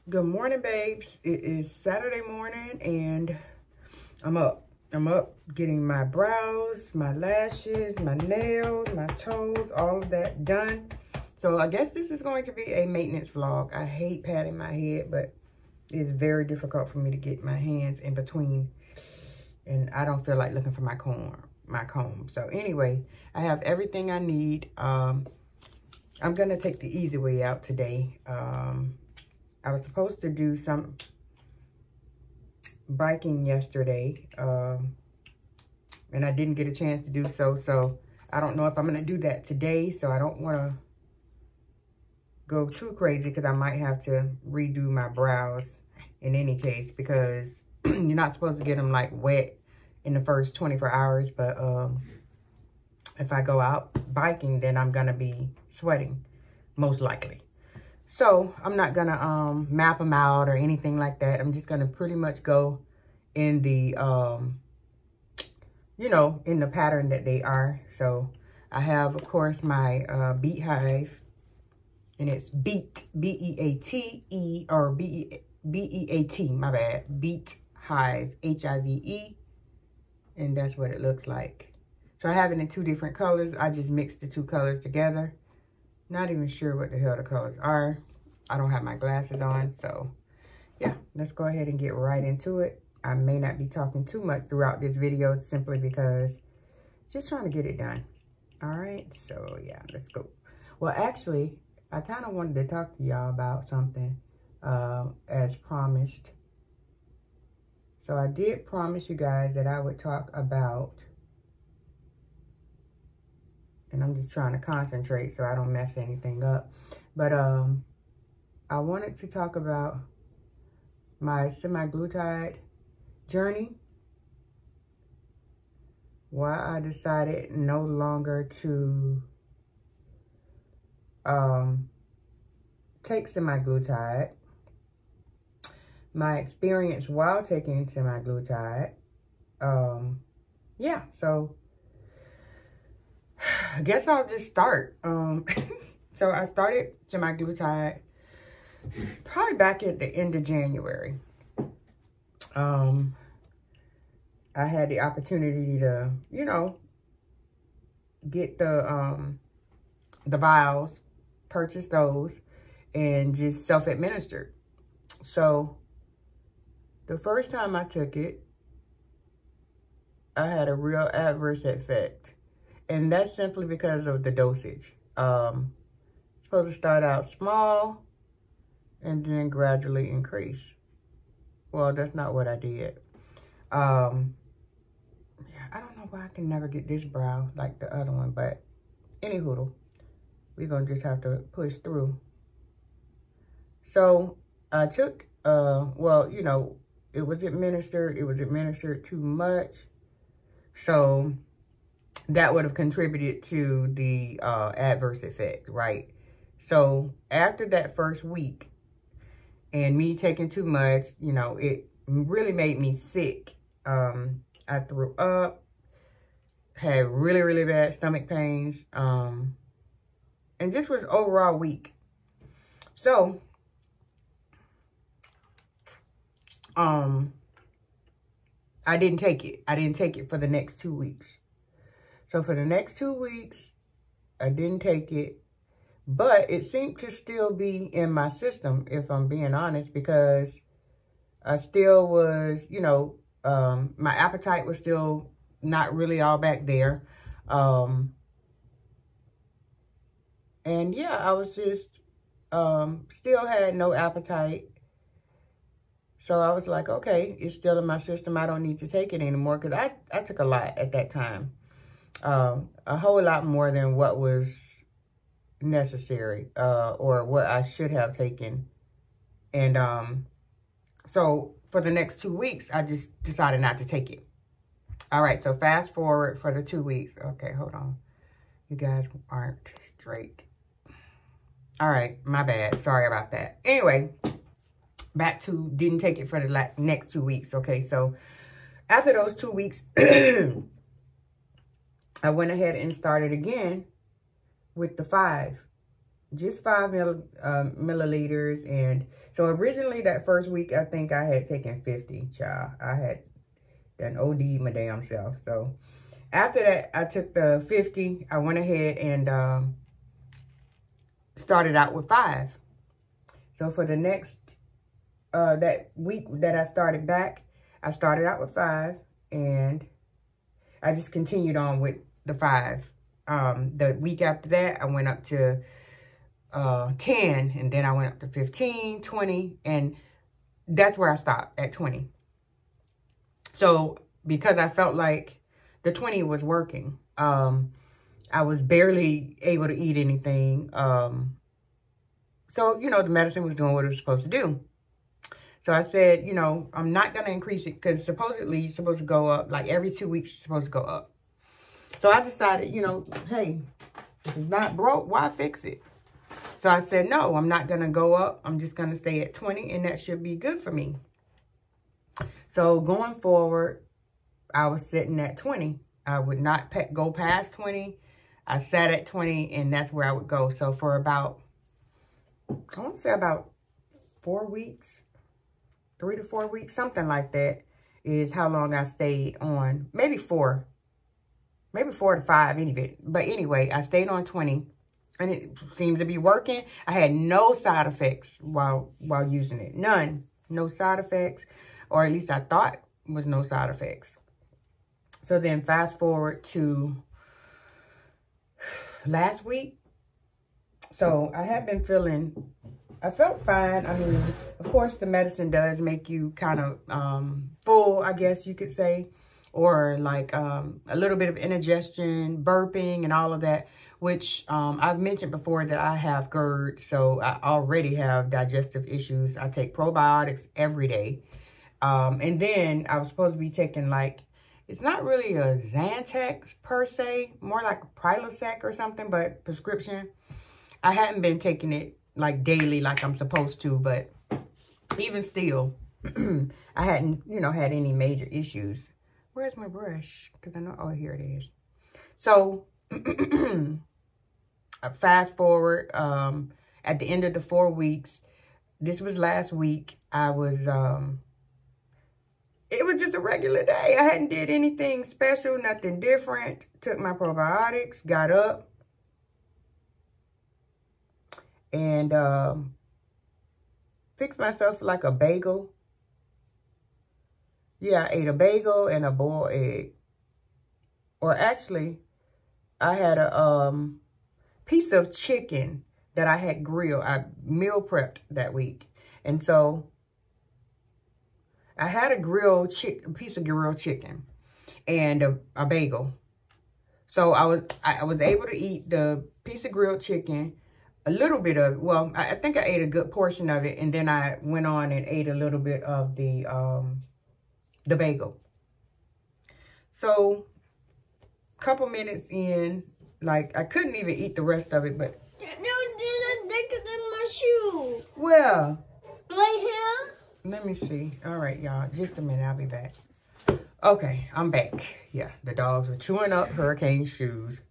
Good morning, babes. It is Saturday morning and I'm up. I'm up getting my brows, my lashes, my nails, my toes, all of that done. So I guess this is going to be a maintenance vlog. I hate patting my head, but it's very difficult for me to get my hands in between. And I don't feel like looking for my comb. So anyway, I have everything I need. I'm going to take the easy way out today. I was supposed to do some biking yesterday, and I didn't get a chance to do so. So I don't know if I'm going to do that today. So I don't want to go too crazy because I might have to redo my brows in any case, because you're not supposed to get them like wet in the first 24 hours. But if I go out biking, then I'm going to be sweating, most likely. So I'm not going to map them out or anything like that. I'm just going to pretty much go in the, you know, in the pattern that they are. So I have, of course, my Beat Hive. And it's Beat, B-E-A-T-E, or B-E-A-T, my bad. Beat Hive, H-I-V-E. And that's what it looks like. So I have it in two different colors. I just mixed the two colors together. Not even sure what the hell the colors are. I don't have my glasses on, so yeah, let's go ahead and get right into it. I may not be talking too much throughout this video simply because just trying to get it done. All right, so yeah, let's go. Well, actually, I kind of wanted to talk to y'all about something as promised. So I did promise you guys that I would talk about, and I'm just trying to concentrate so I don't mess anything up. But I wanted to talk about my semaglutide journey. Why I decided no longer to take semaglutide. My experience while taking semaglutide. Yeah, so I guess I'll just start. So I started semaglutide probably back at the end of January. I had the opportunity to, you know, get the vials, purchase those, and just self-administered. So the first time I took it, I had a real adverse effect. And that's simply because of the dosage. Supposed to start out small and then gradually increase. Well, that's not what I did. Yeah, I don't know why I can never get this brow like the other one, but anywho, we're gonna just have to push through. So I took, well, you know, it was administered too much. So that would have contributed to the adverse effect, right? So after that first week and me taking too much, you know, it really made me sick. I threw up, had really, really bad stomach pains, and just was overall weak. So, I didn't take it. I didn't take it for the next 2 weeks. So for the next 2 weeks, I didn't take it, but it seemed to still be in my system, if I'm being honest, because I still was, you know, my appetite was still not really all back there. And yeah, I was just, still had no appetite. So I was like, okay, it's still in my system. I don't need to take it anymore, because I took a lot at that time. A whole lot more than what was necessary, or what I should have taken. And so for the next 2 weeks, I just decided not to take it. All right, so fast forward for the 2 weeks. Okay, hold on. You guys aren't straight. All right, my bad. Sorry about that. Anyway, back to didn't take it for the next 2 weeks. Okay, so after those 2 weeks, I went ahead and started again with the 5. just 5 milliliters. And so originally that first week, I think I had taken 50, child. I had done OD my damn self. So after that, I took the 50. I went ahead and started out with 5. So for the next, that week that I started back, I started out with 5. And I just continued on with the 5. The week after that, I went up to 10, and then I went up to 15, 20, and that's where I stopped, at 20. So because I felt like the 20 was working, I was barely able to eat anything. So, you know, the medicine was doing what it was supposed to do. So I said, you know, I'm not going to increase it because supposedly you're supposed to go up, like every 2 weeks, you're supposed to go up. So I decided, you know, hey, if it's not broke, why fix it? So I said, no, I'm not going to go up. I'm just going to stay at 20, and that should be good for me. So going forward, I was sitting at 20. I would not go past 20. I sat at 20, and that's where I would go. So for about, I want to say about 4 weeks, 3 to 4 weeks, something like that, is how long I stayed on. Maybe 4 to 5 anyway. But anyway, I stayed on 20, and it seems to be working. I had no side effects while using it. None. No side effects, or at least I thought was no side effects. So then fast forward to last week. So I had been feeling, I felt fine. I mean, of course, the medicine does make you kind of full, I guess you could say. Or like a little bit of indigestion, burping, and all of that. Which I've mentioned before that I have GERD. So I already have digestive issues. I take probiotics every day. And then I was supposed to be taking like, it's not really a Zantac per se. More like a Prilosec or something, but prescription. I hadn't been taking it like daily like I'm supposed to, but even still, I hadn't, you know, had any major issues. Where's my brush? Because I know, oh, here it is. So, fast forward, at the end of the 4 weeks, this was last week, I was, it was just a regular day. I hadn't did anything special, nothing different. Took my probiotics, got up, and fixed myself like a bagel. Yeah, I ate a bagel and a boiled egg. Or actually, I had a piece of chicken that I had grilled. I meal prepped that week. And so, I had a piece of grilled chicken and a bagel. So, I was able to eat the piece of grilled chicken, a little bit of, well, I think I ate a good portion of it. And then I went on and ate a little bit of the bagel. So, couple minutes in, like, I couldn't even eat the rest of it, but... There was a dick in my shoe. Where? Right here. Let me see. All right, y'all. Just a minute. I'll be back. Okay, I'm back. Yeah, the dogs were chewing up Hurricane's shoes,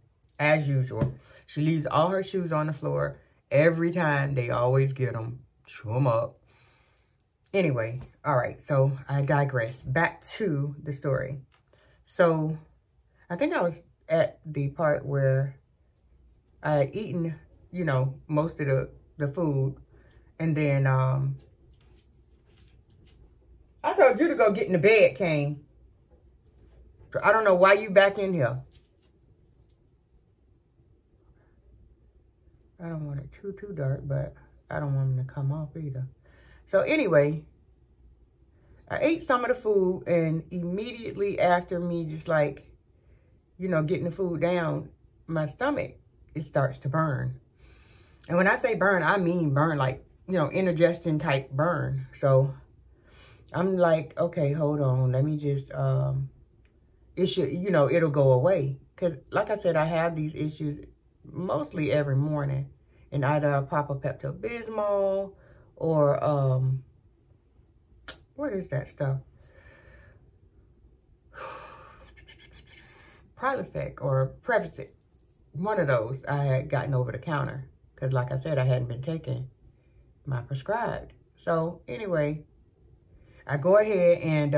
as usual. She leaves all her shoes on the floor. Every time, they always get them. Chew them up. Anyway, all right, so I digress. Back to the story. So, I think I was at the part where I had eaten, you know, most of the food. And then, I told you to go get in the bed, Kane. So, I don't know why you back in here. I don't want it too dark, but I don't want them to come off either. So anyway, I ate some of the food, and immediately after me just like, you know, getting the food down, my stomach, it starts to burn. And when I say burn, I mean burn, like, you know, indigestion type burn. So I'm like, okay, hold on. Let me just, it should, you know, it'll go away. Because like I said, I have these issues mostly every morning. And either I pop a Pepto-Bismol or, what is that stuff? Prilosec or Prevacid. One of those I had gotten over the counter. Because like I said, I hadn't been taking my prescribed. So anyway, I go ahead and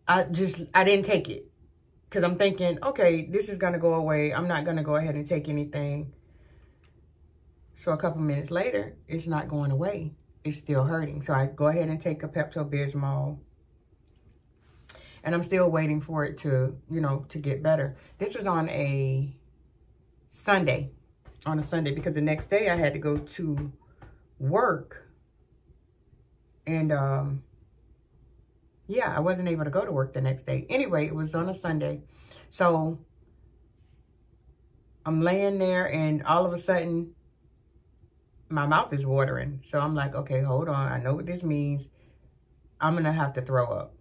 I didn't take it. Because I'm thinking, okay, this is going to go away. I'm not going to go ahead and take anything. So a couple minutes later, it's not going away. It's still hurting. So I go ahead and take a Pepto-Bismol. And I'm still waiting for it to, you know, to get better. This is on a Sunday. On a Sunday. Because the next day I had to go to work. And, yeah, I wasn't able to go to work the next day. Anyway, it was on a Sunday. So I'm laying there and all of a sudden my mouth is watering. So I'm like, okay, hold on. I know what this means. I'm going to have to throw up.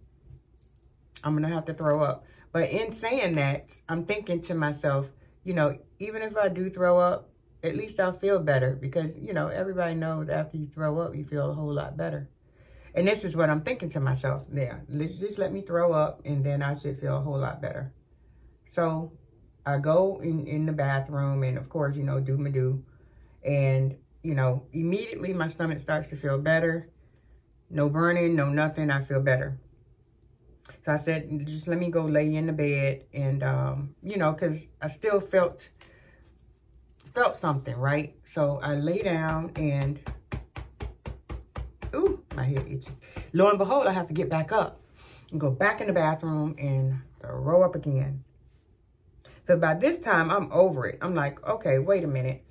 I'm going to have to throw up. But in saying that, I'm thinking to myself, you know, even if I do throw up, at least I'll feel better. Because, you know, everybody knows after you throw up, you feel a whole lot better. And this is what I'm thinking to myself. There, just let me throw up and then I should feel a whole lot better. So I go in the bathroom and, of course, you know, do my do. And, you know, immediately my stomach starts to feel better. No burning, no nothing. I feel better. So I said, just let me go lay in the bed. And, you know, because I still felt something, right? So I lay down and, ooh, my head itches. Lo and behold, I have to get back up and go back in the bathroom and throw up again. So by this time, I'm over it. I'm like, okay, wait a minute.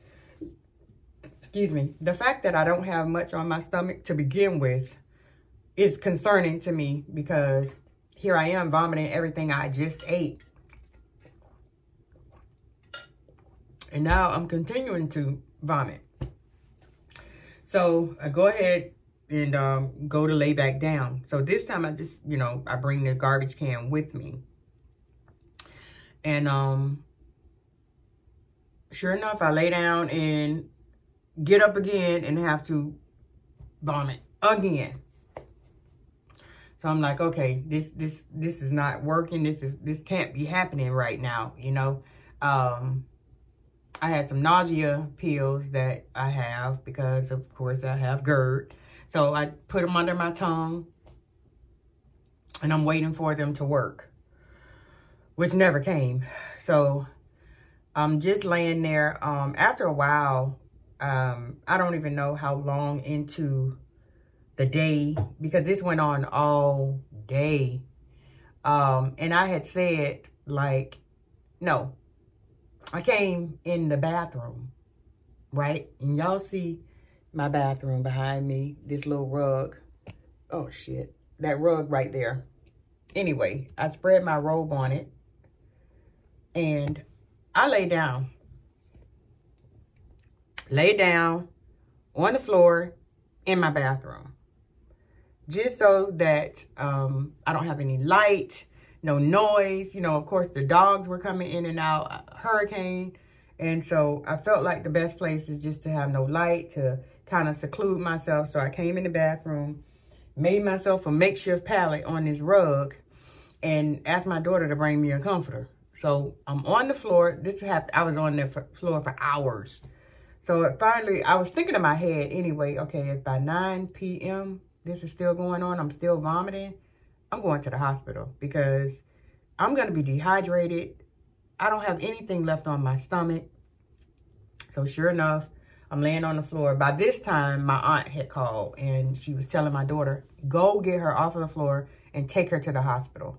Excuse me. The fact that I don't have much on my stomach to begin with is concerning to me because here I am vomiting everything I just ate. And now I'm continuing to vomit. So I go ahead and go to lay back down. So this time I just, you know, I bring the garbage can with me. And sure enough, I lay down and get up again and have to vomit again. So I'm like, okay, this is not working. This can't be happening right now, you know. I had some nausea pills that I have because, of course, I have GERD. So I put them under my tongue and I'm waiting for them to work, which never came. So I'm just laying there. After a while, I don't even know how long into the day, because this went on all day. And I had said, like, no, I came in the bathroom, right? And y'all see my bathroom behind me, this little rug. Oh, shit. That rug right there. Anyway, I spread my robe on it. And I lay down. Lay down on the floor in my bathroom. Just so that I don't have any light, no noise. You know, of course, the dogs were coming in and out, a hurricane. And so I felt like the best place is just to have no light, to kind of seclude myself. So I came in the bathroom, made myself a makeshift pallet on this rug, and asked my daughter to bring me a comforter. So I'm on the floor. This happened. I was on the floor for hours. So finally, I was thinking in my head anyway, okay, if by 9 p.m. this is still going on, I'm still vomiting, I'm going to the hospital because I'm going to be dehydrated. I don't have anything left on my stomach. So sure enough, I'm laying on the floor. By this time, my aunt had called and she was telling my daughter, go get her off of the floor and take her to the hospital.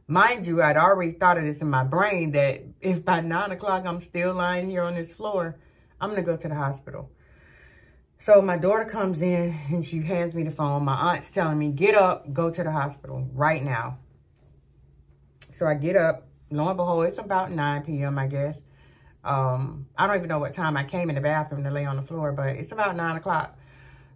Mind you, I'd already thought of this in my brain that if by 9 o'clock I'm still lying here on this floor, I'm going to go to the hospital. So my daughter comes in and she hands me the phone. My aunt's telling me, get up, go to the hospital right now. So I get up. Lo and behold, it's about 9 p.m., I guess. I don't even know what time I came in the bathroom to lay on the floor, but it's about 9 o'clock.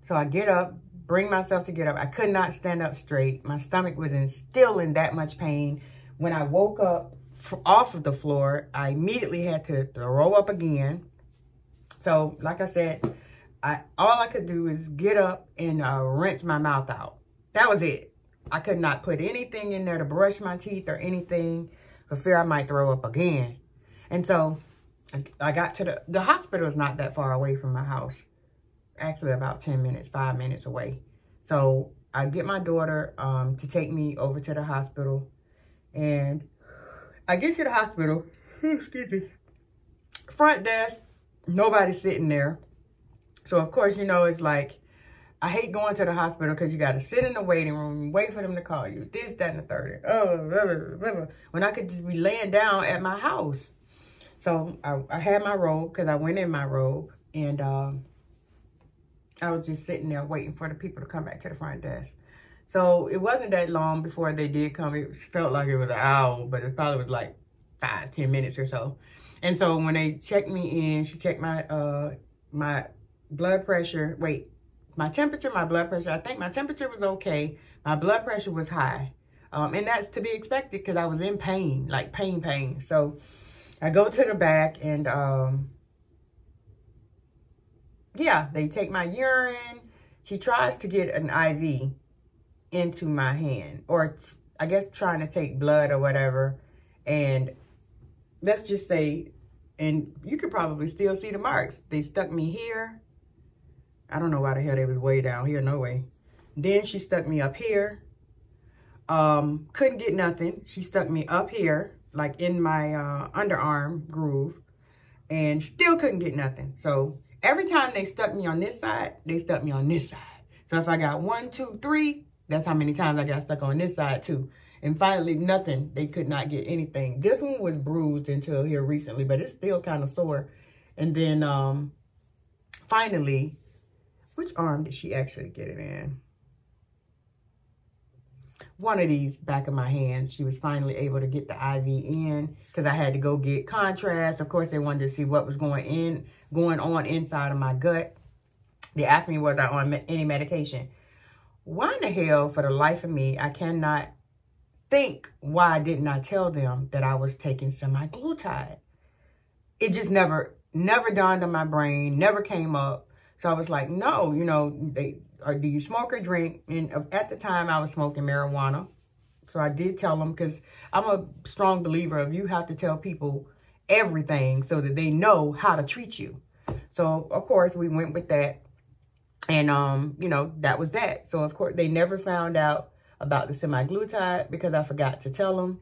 So I get up, bring myself to get up. I could not stand up straight. My stomach was still in that much pain. When I woke up off of the floor, I immediately had to throw up again. So, like I said, all I could do is get up and rinse my mouth out. That was it. I could not put anything in there to brush my teeth or anything for fear I might throw up again. And so I got to the hospital is not that far away from my house. Actually about 10 minutes, 5 minutes away. So I get my daughter to take me over to the hospital. And I get to the hospital, excuse me, front desk, nobody's sitting there. So of course, you know, it's like, I hate going to the hospital because you got to sit in the waiting room, wait for them to call you, this, that, and the third. When I could just be laying down at my house. So I had my robe because I went in my robe. And I was just sitting there waiting for the people to come back to the front desk. So it wasn't that long before they did come. It felt like it was an hour, but it probably was like 5-10 minutes or so. And so when they checked me in, she checked my my blood pressure. Wait, my temperature, my blood pressure. I think my temperature was okay. My blood pressure was high. And that's to be expected because I was in pain, like pain. So I go to the back and, yeah, they take my urine. She tries to get an IV into my hand, or I guess trying to take blood or whatever. And let's just say, and you could probably still see the marks. They stuck me here. I don't know why the hell they was way down here, no way. Then she stuck me up here. Couldn't get nothing. She stuck me up here, like in my underarm groove, and still couldn't get nothing. So every time they stuck me on this side, they stuck me on this side. So if I got 1, 2, 3, that's how many times I got stuck on this side too. And finally, nothing. They could not get anything. This one was bruised until here recently, but it's still kind of sore. And then finally, which arm did she actually get it in? One of these back of my hands. She was finally able to get the IV in because I had to go get contrast. Of course, they wanted to see what was going on inside of my gut. They asked me was I on any medication. Why in the hell, for the life of me, I cannot think why didn't I tell them that I was taking semaglutide. It just never dawned on my brain, never came up. So I was like, no, you know, do you smoke or drink? And at the time I was smoking marijuana. So I did tell them, because I'm a strong believer of you have to tell people everything so that they know how to treat you. So of course we went with that. And, you know, that was that. So, of course, they never found out about the semaglutide because I forgot to tell them.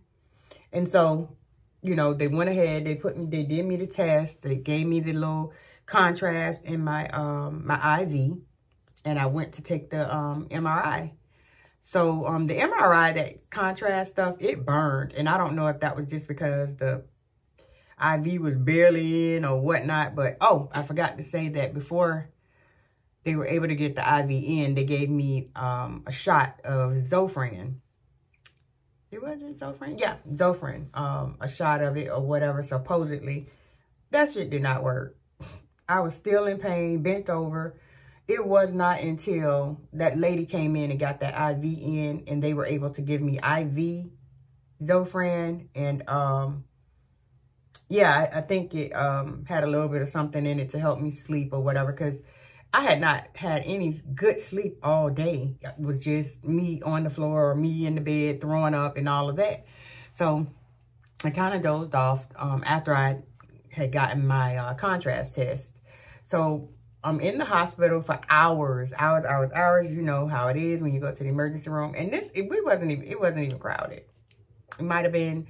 And so, you know, they went ahead. They did me the test. They gave me the little contrast in my my IV. And I went to take the MRI. So, the MRI, that contrast stuff, it burned. And I don't know if that was just because the IV was barely in or whatnot. But, oh, I forgot to say that before they were able to get the IV in, they gave me a shot of Zofran. It wasn't Zofran? Yeah, Zofran. A shot of it or whatever, supposedly. That shit did not work. I was still in pain, bent over. It was not until that lady came in and got that IV in and they were able to give me IV Zofran. And yeah, I think it had a little bit of something in it to help me sleep or whatever, because I had not had any good sleep all day. It was just me on the floor or me in the bed throwing up and all of that. So I kind of dozed off after I had gotten my contrast test. So I'm in the hospital for hours. You know how it is when you go to the emergency room. And it wasn't even crowded. It might have been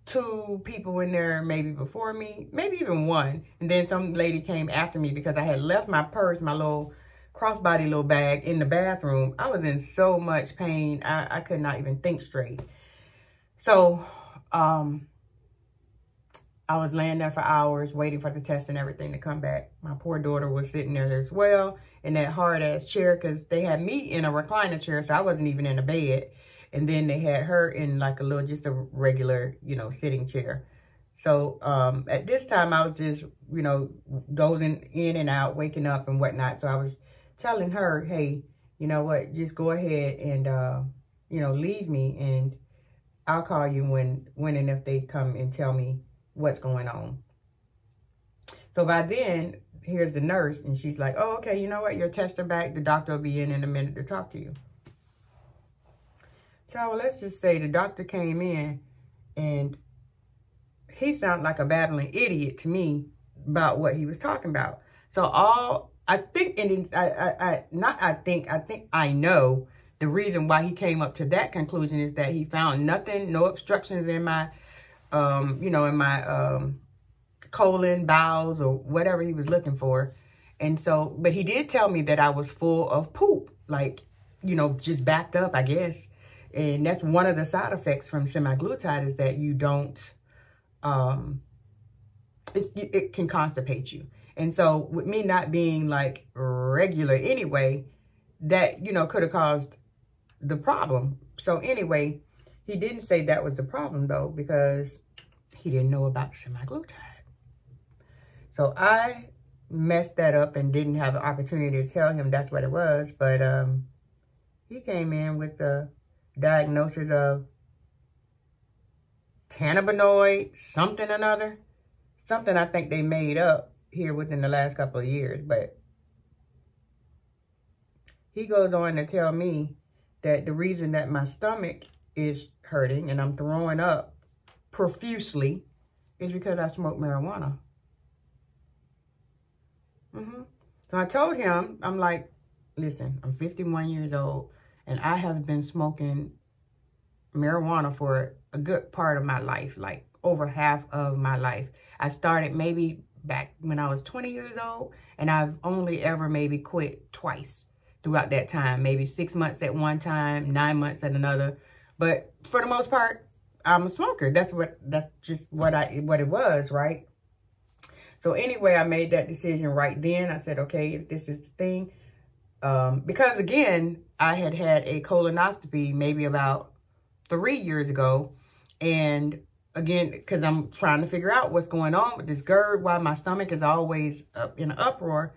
2 people in there maybe before me, maybe even 1. And then some lady came after me because I had left my purse, my little crossbody little bag in the bathroom. I was in so much pain. I could not even think straight. So I was laying there for hours waiting for the test and everything to come back. My poor daughter was sitting there as well in that hard ass chair because they had me in a recliner chair, so I wasn't even in a bed. And then they had her in like just a regular, you know, sitting chair. So at this time, I was just, you know, dozing in and out, waking up and whatnot. So I was telling her, hey, you know what, just go ahead and, you know, leave me. And I'll call you when and if they come and tell me what's going on. So by then, here's the nurse. And she's like, oh, okay, you know what, your tests are back. The doctor will be in a minute to talk to you. So let's just say the doctor came in and he sounded like a babbling idiot to me about what he was talking about. So I think, and I think I know the reason why he came up to that conclusion is that he found nothing, no obstructions in my, you know, in my colon, bowels, or whatever he was looking for. And so, but he did tell me that I was full of poop, like, you know, just backed up, I guess. And that's one of the side effects from semaglutide is that you don't, it can constipate you. And so with me not being like regular anyway, that, you know, could have caused the problem. So anyway, he didn't say that was the problem though, because he didn't know about semaglutide. So I messed that up and didn't have an opportunity to tell him that's what it was. But he came in with the diagnosis of cannabinoid, something or another. Something I think they made up here within the last couple of years. But he goes on to tell me that the reason that my stomach is hurting and I'm throwing up profusely is because I smoke marijuana. So I told him, I'm like, listen, I'm 51 years old and I have been smoking marijuana for a good part of my life, like over half of my life. I started maybe back when I was 20 years old, and I've only ever maybe quit twice throughout that time, maybe 6 months at one time, 9 months at another. But for the most part, I'm a smoker. That's just what it was, right? So anyway, I made that decision right then. I said, okay, if this is the thing, because again, I had a colonoscopy maybe about 3 years ago. And again, because I'm trying to figure out what's going on with this GERD, why my stomach is always up in an uproar.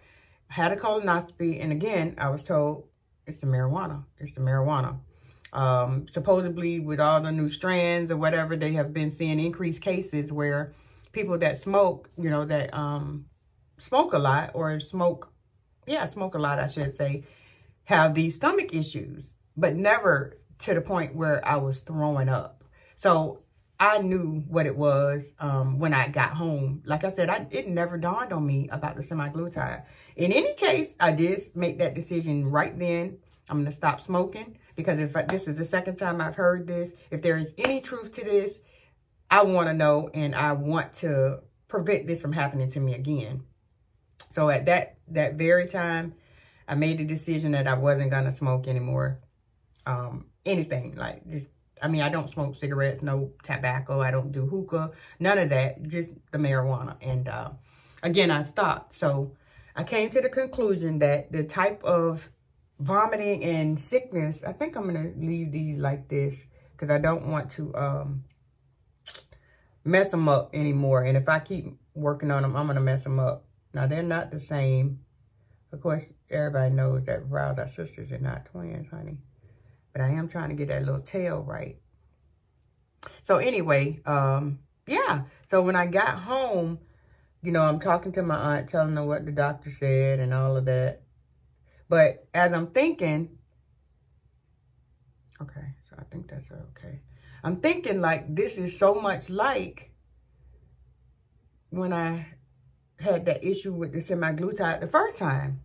I had a colonoscopy. And again, I was told it's the marijuana. It's the marijuana. Supposedly with all the new strands or whatever, they have been seeing increased cases where people that smoke, you know, that smoke a lot or smoke a lot, I should say, have these stomach issues, but never to the point where I was throwing up. So I knew what it was when I got home. Like I said, it never dawned on me about the semaglutide. In any case, I did make that decision right then. I'm going to stop smoking because this is the second time I've heard this. If there is any truth to this, I want to know, and I want to prevent this from happening to me again. So at that very time, I made the decision that I wasn't going to smoke anymore. Anything like, I mean, I don't smoke cigarettes, no tobacco. I don't do hookah, none of that, just the marijuana. And again, I stopped. So I came to the conclusion that the type of vomiting and sickness, I think I'm going to leave these like this because I don't want to mess them up anymore. And if I keep working on them, I'm going to mess them up. Now, they're not the same. Of course, everybody knows that brows are sisters and not twins, honey. But I am trying to get that little tail right. So anyway, yeah. So when I got home, you know, I'm talking to my aunt, telling her what the doctor said and all of that. But as I'm thinking, okay, so I think that's okay. I'm thinking like this is so much like when I had that issue with the semaglutide the first time.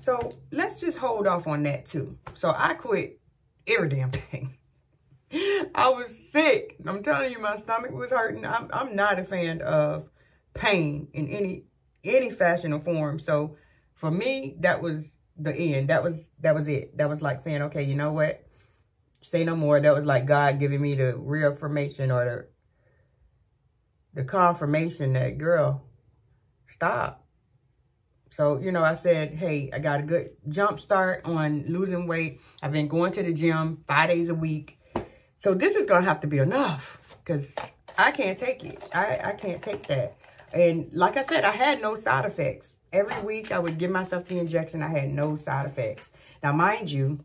So let's just hold off on that too. So I quit every damn thing. I was sick. I'm telling you, my stomach was hurting. I'm not a fan of pain in any fashion or form. So for me, that was the end. That was it. That was like saying, okay, you know what? Say no more. That was like God giving me the reaffirmation or the confirmation that, girl, stop. So, you know, I said, hey, I got a good jump start on losing weight. I've been going to the gym 5 days a week. So this is going to have to be enough because I can't take it. I can't take that. And like I said, I had no side effects. Every week I would give myself the injection. I had no side effects. Now, mind you,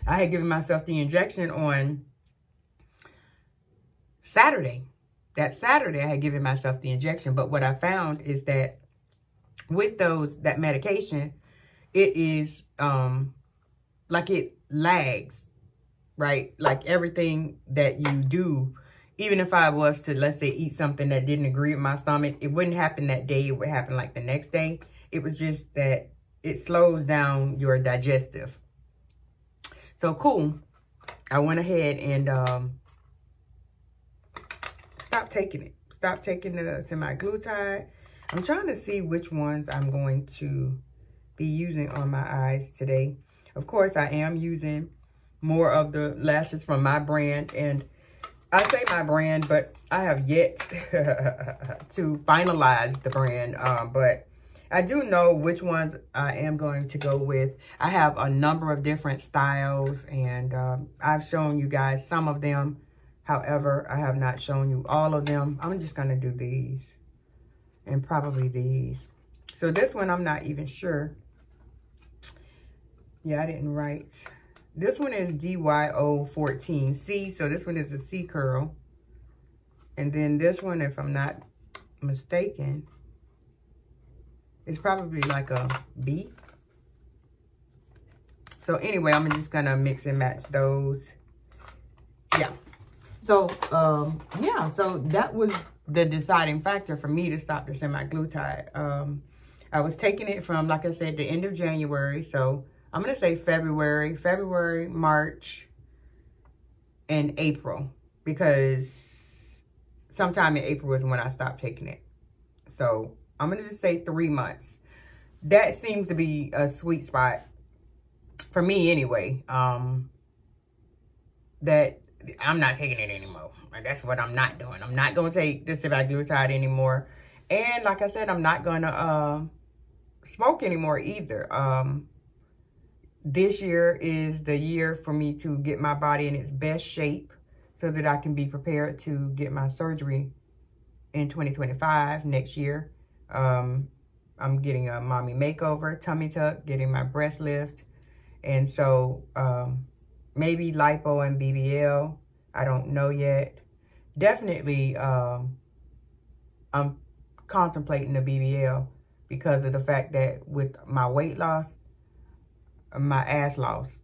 I had given myself the injection on Saturday. That Saturday, I had given myself the injection. But what I found is that with that medication, it is like it lags. right? Like everything that you do, even if I was to, let's say, eat something that didn't agree with my stomach, it wouldn't happen that day. It would happen like the next day. It was just that it slows down your digestive. So cool. I went ahead and stopped taking it. Stopped taking the semaglutide. I'm trying to see which ones I'm going to be using on my eyes today. Of course, I am using more of the lashes from my brand. And I say my brand, but I have yet to finalize the brand. But I do know which ones I am going to go with. I have a number of different styles, and I've shown you guys some of them. However, I have not shown you all of them. I'm just going to do these and probably these. So this one, I'm not even sure. Yeah, I didn't write. This one is DYO14C. So this one is a C curl. And then this one, if I'm not mistaken, is probably like a B. So anyway, I'm just going to mix and match those. Yeah. So, yeah. So that was the deciding factor for me to stop the semaglutide. I was taking it from, like I said, the end of January. So I'm going to say February, March, and April, because sometime in April is when I stopped taking it. So I'm going to just say 3 months. That seems to be a sweet spot for me anyway. That I'm not taking it anymore. That's what I'm not doing. I'm not going to take the semaglutide anymore. And like I said, I'm not going to smoke anymore either. This year is the year for me to get my body in its best shape so that I can be prepared to get my surgery in 2025, next year. I'm getting a mommy makeover, tummy tuck, getting my breast lift. And so maybe lipo and BBL. I don't know yet. Definitely I'm contemplating the BBL because of the fact that with my weight loss, my ass loss.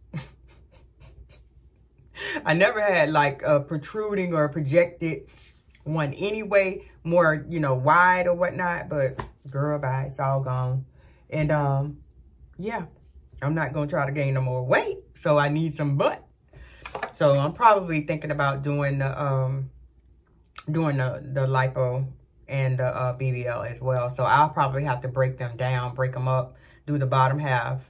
I never had like a protruding or projected one anyway, more, you know, wide or whatnot, but girl, bye, it's all gone. And yeah, I'm not gonna try to gain no more weight, so I need some butt. So I'm probably thinking about doing the lipo and the BBL as well. So I'll probably have to break them down, break them up, do the bottom half,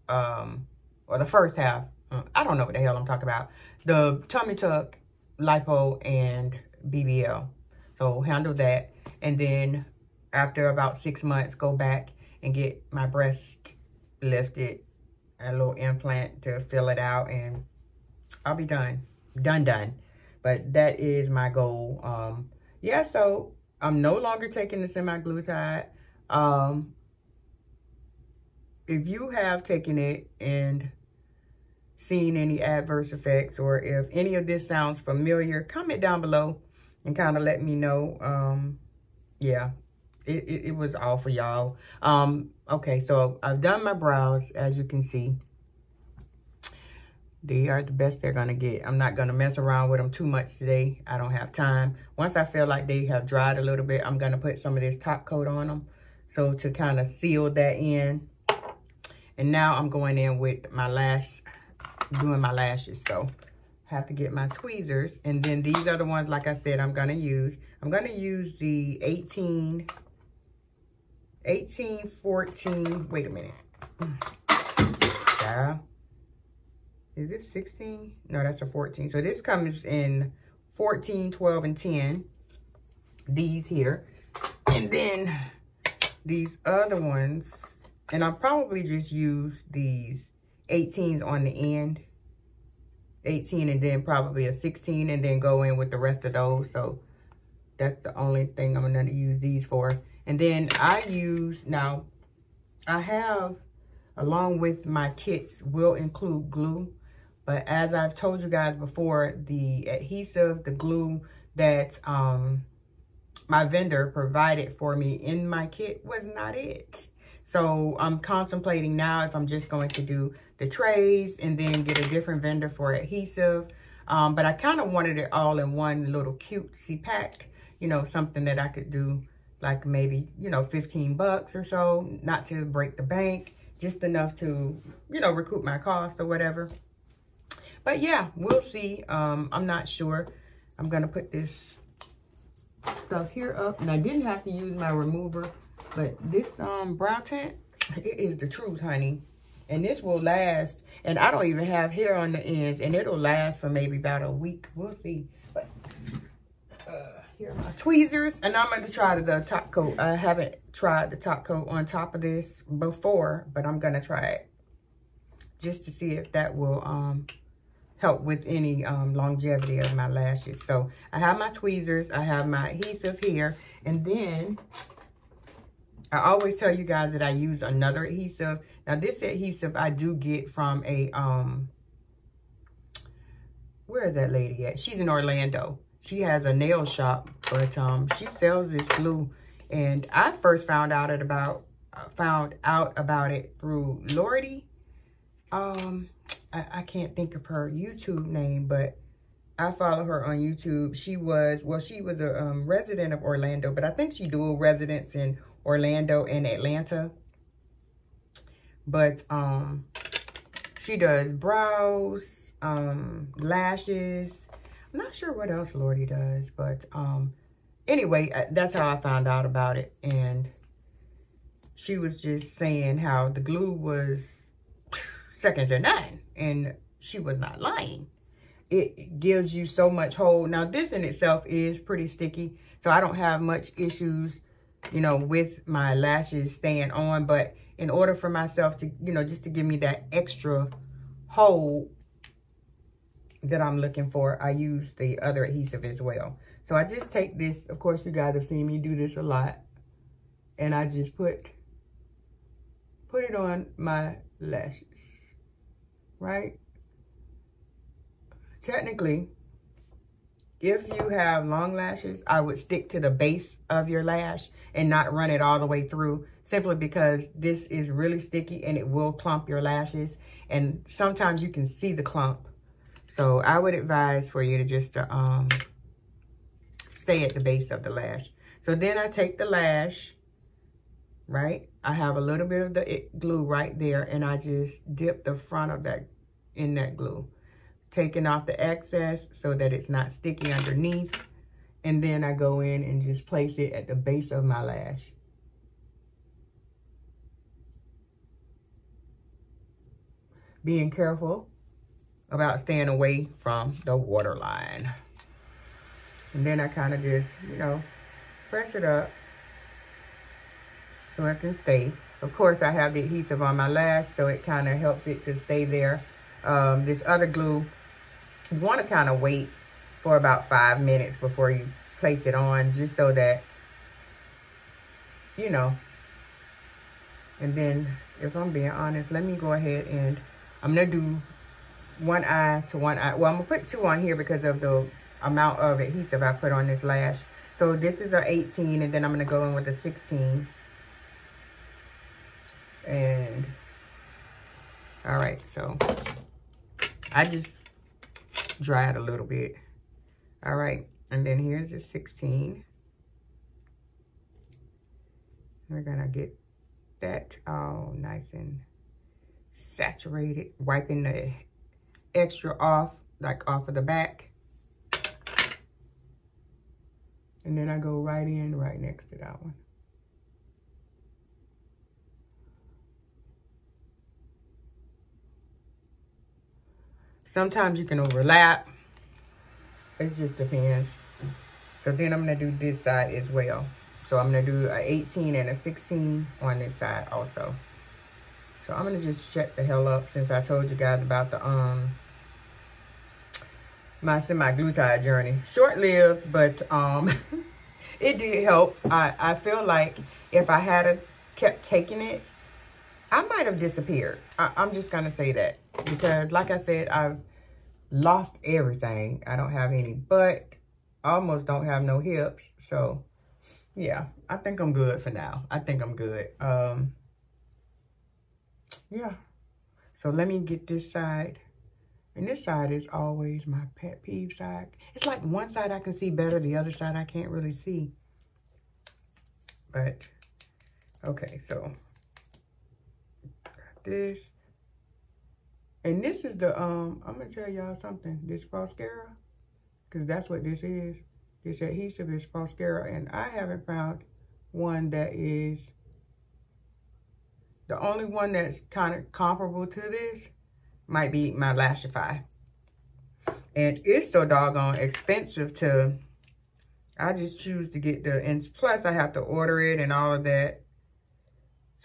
or the first half. I don't know what the hell I'm talking about. The tummy tuck, lipo, and BBL. So handle that. And then after about 6 months, go back and get my breast lifted, a little implant to fill it out, and I'll be done. Done. But that is my goal. Yeah, so I'm no longer taking the semaglutide. If you have taken it and seen any adverse effects, or if any of this sounds familiar, comment down below and kind of let me know. Yeah, it was all for y'all. Okay, so I've done my brows, as you can see. They are the best they're gonna get. I'm not gonna mess around with them too much today. I don't have time. Once I feel like they have dried a little bit, I'm gonna put some of this top coat on them, so to kind of seal that in. And now I'm going in with my doing my lashes. So I have to get my tweezers. And then these are the ones, like I said, I'm gonna use. I'm gonna use the 14, wait a minute. Yeah. Is this 16? No, that's a 14. So this comes in 14, 12, and 10. These here. And then these other ones. And I'll probably just use these 18s on the end. 18 and then probably a 16 and then go in with the rest of those. So that's the only thing I'm going to use these for. And then I use, now I have, along with my kits, will include glue. But as I've told you guys before, the adhesive, the glue that my vendor provided for me in my kit was not it. So I'm contemplating now if I'm just going to do the trays and then get a different vendor for adhesive. But I kind of wanted it all in one little cutesy pack, you know, something that I could do like maybe, you know, 15 bucks or so, not to break the bank, just enough to, you know, recoup my cost or whatever. But yeah, we'll see. I'm not sure. I'm going to put this stuff here up, and I didn't have to use my remover, but this brow tint, it is the truth, honey. And this will last, and I don't even have hair on the ends, and it'll last for maybe about a week. We'll see. But here are my tweezers, and I'm going to try the top coat. I haven't tried the top coat on top of this before, but I'm going to try it just to see if that will help with any longevity of my lashes. So I have my tweezers, I have my adhesive here, and then I always tell you guys that I use another adhesive. Now this adhesive I do get from a, where is that lady at? She's in Orlando. She has a nail shop, but she sells this glue. And I first found out about it through Lordy. I can't think of her YouTube name, but I follow her on YouTube. She was a resident of Orlando, but I think she dual residence in Orlando and Atlanta. But she does brows, lashes. I'm not sure what else Lordy does, but anyway, that's how I found out about it. And she was just saying how the glue was second to none, and she was not lying. It gives you so much hold. Now this in itself is pretty sticky, so I don't have much issues, you know, with my lashes staying on. But in order for myself to, you know, just to give me that extra hold that I'm looking for, I use the other adhesive as well. So I just take this, of course you guys have seen me do this a lot, and I just put it on my lashes, right? Technically, if you have long lashes, I would stick to the base of your lash and not run it all the way through, simply because this is really sticky and it will clump your lashes, and sometimes you can see the clump. So I would advise for you to just stay at the base of the lash. So then I take the lash, right? I have a little bit of the glue right there, and I just dip the front of that in that glue, taking off the excess so that it's not sticky underneath. And then I go in and just place it at the base of my lash. Being careful about staying away from the waterline. And then I kind of just, you know, press it up so it can stay. Of course, I have the adhesive on my lash, so it kind of helps it to stay there. This other glue, you want to kind of wait for about 5 minutes before you place it on, just so that, you know. And then, if I'm being honest, let me go ahead and I'm going to do one eye to one eye. Well, I'm going to put two on here because of the amount of adhesive I put on this lash. So this is a 18, and then I'm going to go in with a 16. And, all right, so I just dry it a little bit. All right, and then here's the 16. We're going to get that all nice and saturated, wiping the extra off, like off of the back. And then I go right in, right next to that one. Sometimes you can overlap. It just depends. So then I'm going to do this side as well. So I'm going to do an 18 and a 16 on this side also. So I'm going to just shut the hell up, since I told you guys about the my semi-glutide journey. Short-lived, but it did help. I feel like if I had kept taking it, I might have disappeared. I'm just going to say that. Because like I said, I've lost everything. I don't have any butt. Almost don't have no hips. So, yeah. I think I'm good for now. I think I'm good. Yeah. So let me get this side. And this side is always my pet peeve side. It's like one side I can see better, the other side I can't really see. But, okay, so got this. And this is the, I'm going to tell y'all something. This mascara, because that's what this is. This adhesive is mascara. And I haven't found one that is, the only one that's kind of comparable to this might be my Lashify. And it's so doggone expensive to, I just choose to get the, and plus I have to order it and all of that.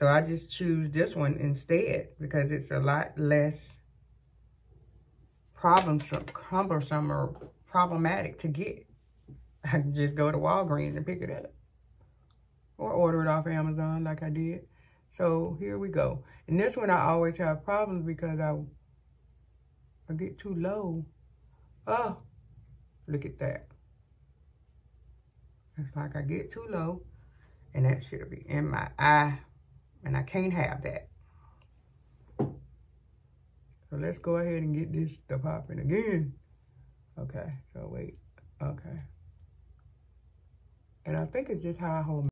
So I just choose this one instead because it's a lot less cumbersome or problematic to get. I can just go to Walgreens and pick it up. Or order it off Amazon like I did. So here we go. And this one I always have problems because I get too low. Oh, look at that. It's like I get too low and that should be in my eye and I can't have that. So let's go ahead and get this to popping again. Okay, so wait, okay. And I think it's just how I hold my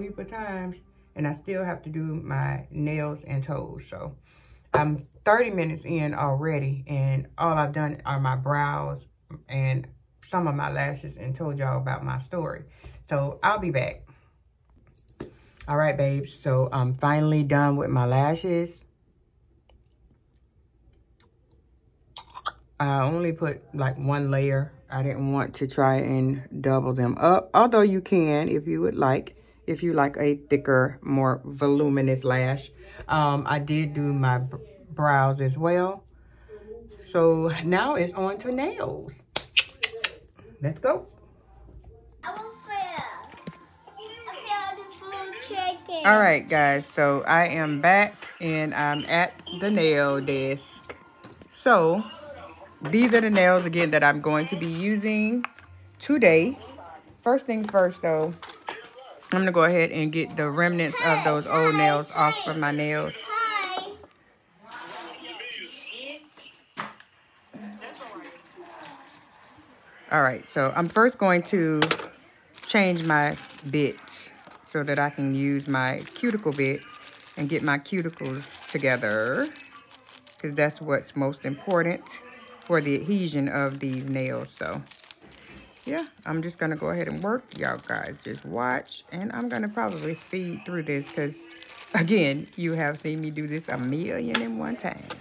heap of times and I still have to do my nails and toes. So I'm 30 minutes in already and all I've done are my brows and some of my lashes and told y'all about my story. So I'll be back. All right, babes. So I'm finally done with my lashes. I only put like one layer. I didn't want to try and double them up, although you can if you would like. If you like a thicker, more voluminous lash. I did do my brows as well. So now it's on to nails. Let's go. All right, guys. So I am back and I'm at the nail desk. So these are the nails again that I'm going to be using today. First things first, though. I'm going to go ahead and get the remnants of those old nails off from my nails. All right, so I'm first going to change my bit so that I can use my cuticle bit and get my cuticles together, because that's what's most important for the adhesion of these nails. So yeah, I'm just gonna go ahead and work. Y'all guys just watch, and I'm gonna probably speed through this because, again, you have seen me do this 1,000,001 times.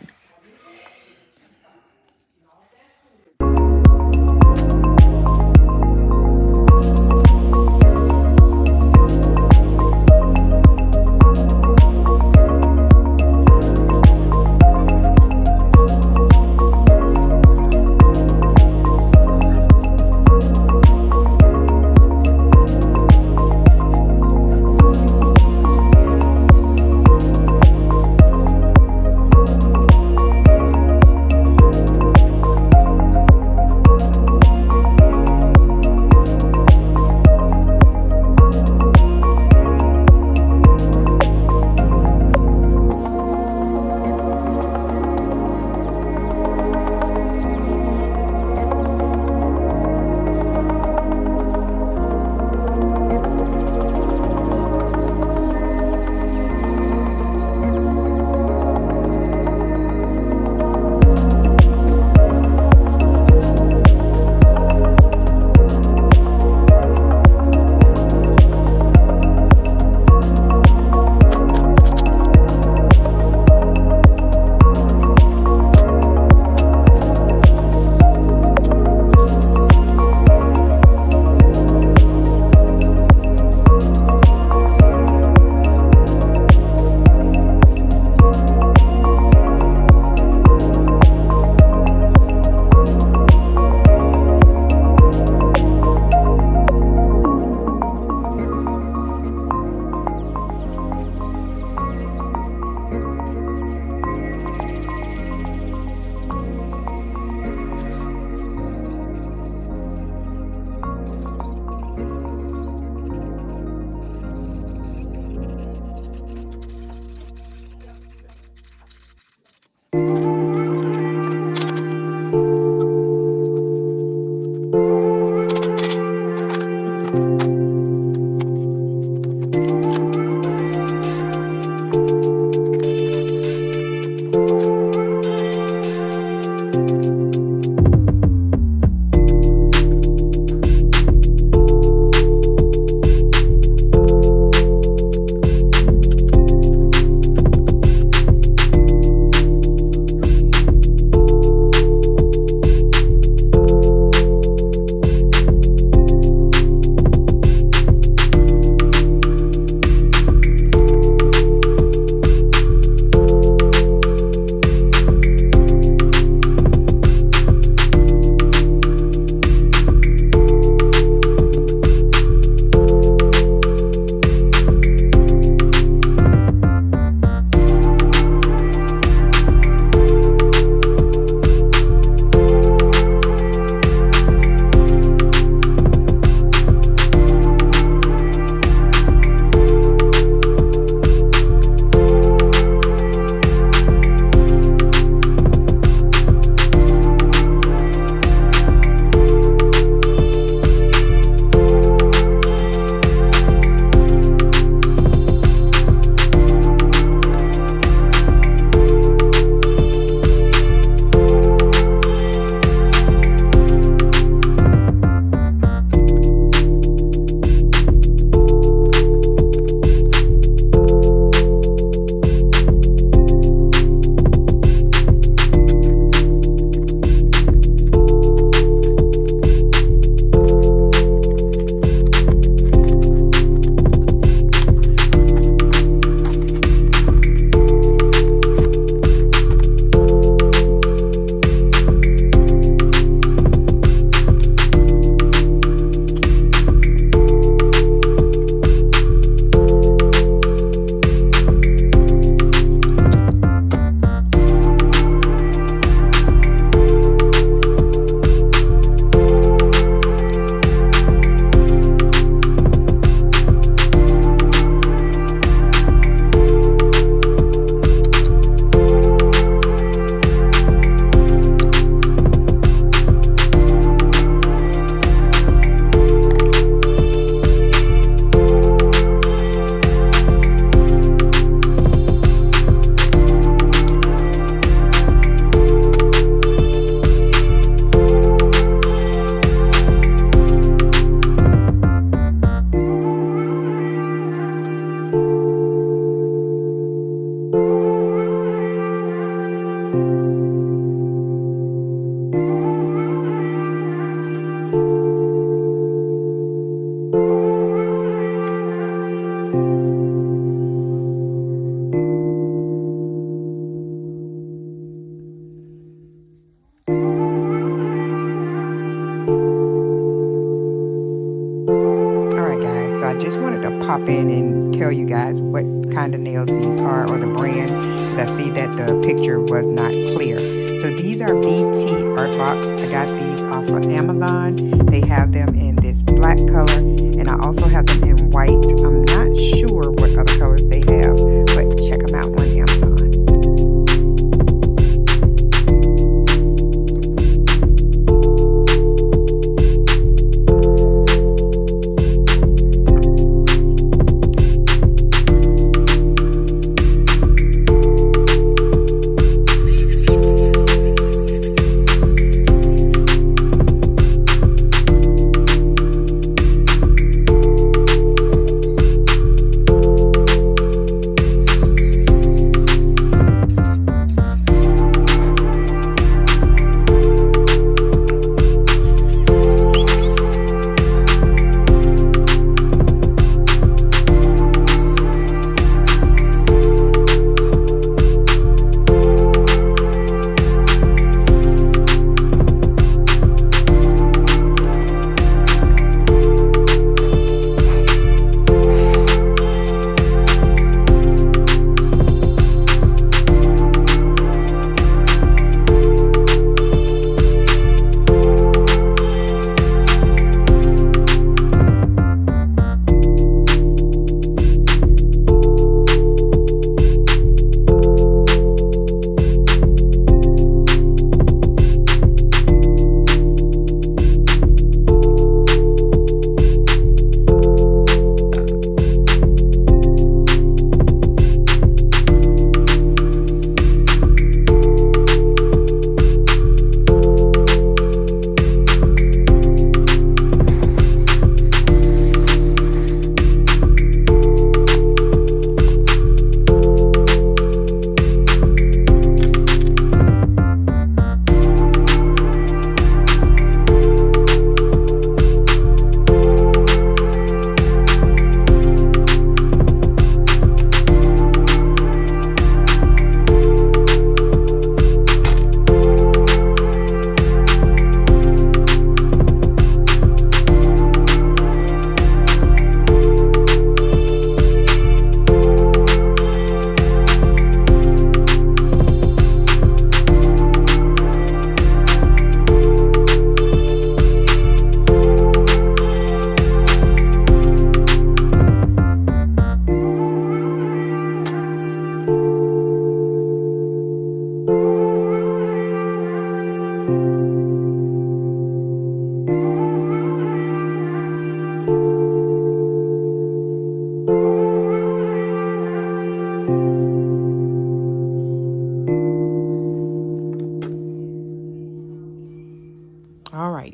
I just wanted to pop in and tell you guys what kind of nails these are, or the brand, because I see that the picture was not clear. So these are BT Art Box. I got these off of Amazon. They have them in this black color, and I also have them in white. I'm not sure what other colors they have, but check them out on Amazon.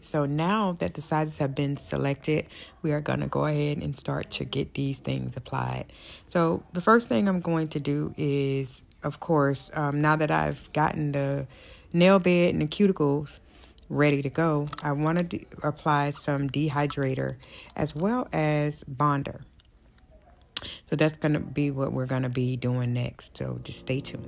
So now that the sizes have been selected, we are going to go ahead and start to get these things applied. So the first thing I'm going to do is, of course, now that I've gotten the nail bed and the cuticles ready to go, I want to apply some dehydrator as well as bonder. So that's going to be what we're going to be doing next. So just stay tuned.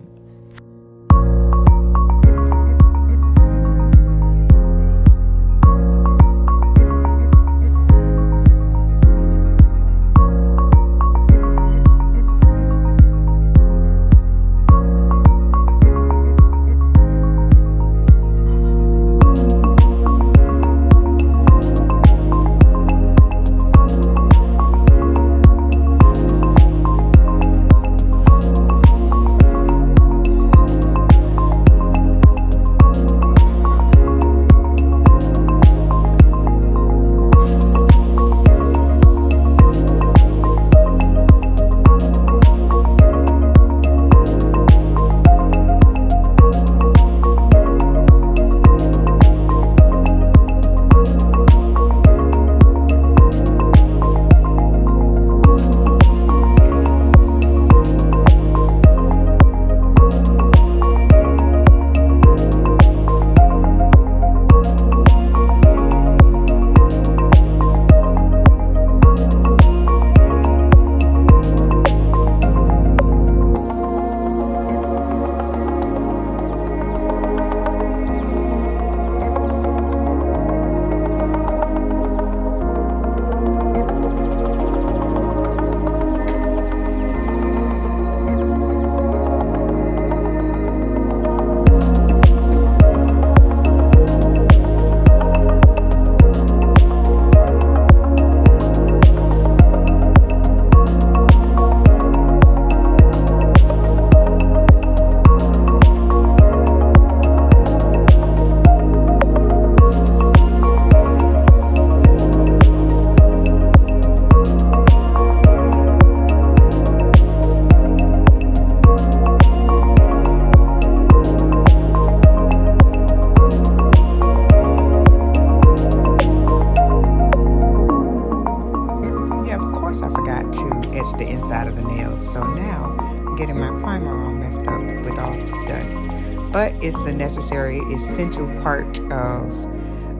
sketched the inside of the nails. So now I'm getting my primer all messed up with all this dust. But it's a necessary, essential part of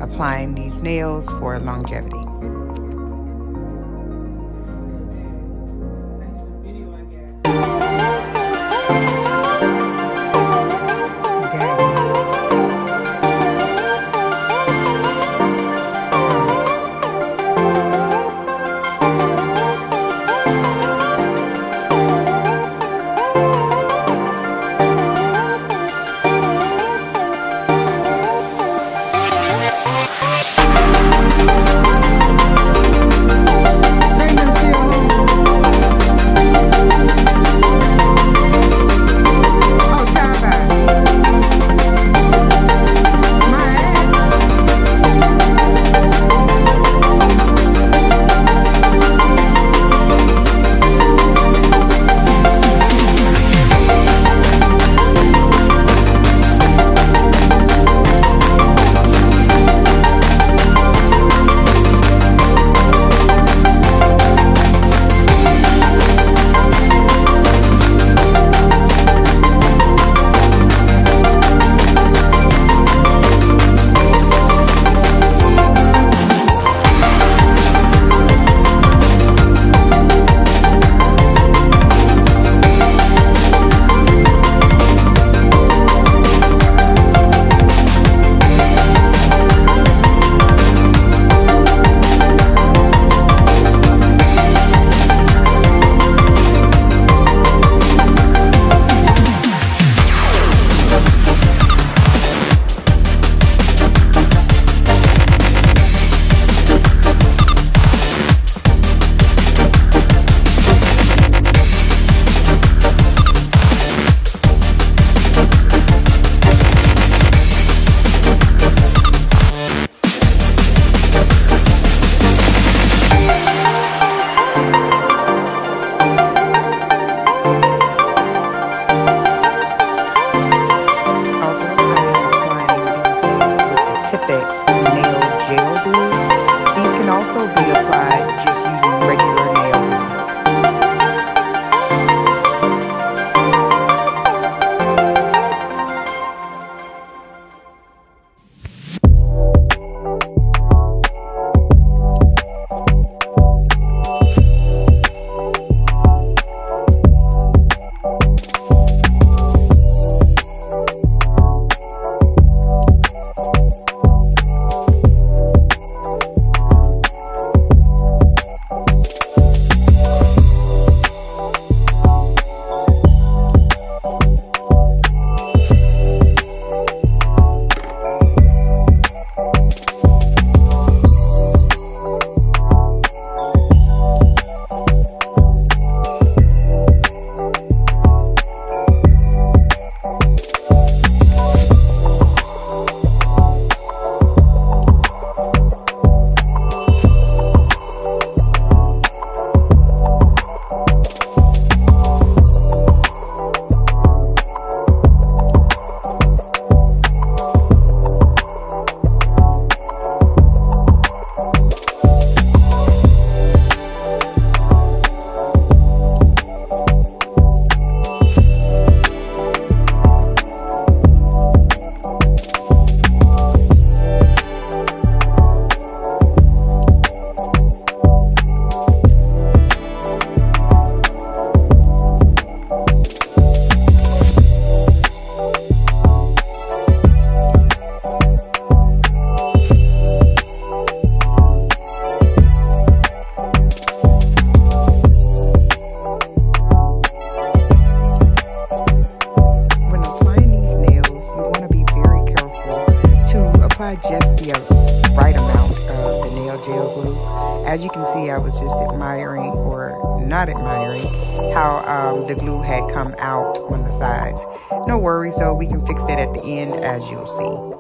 applying these nails for longevity. As you can see, I was just admiring, or not admiring, how the glue had come out on the sides. No worries though, we can fix it at the end, as you'll see.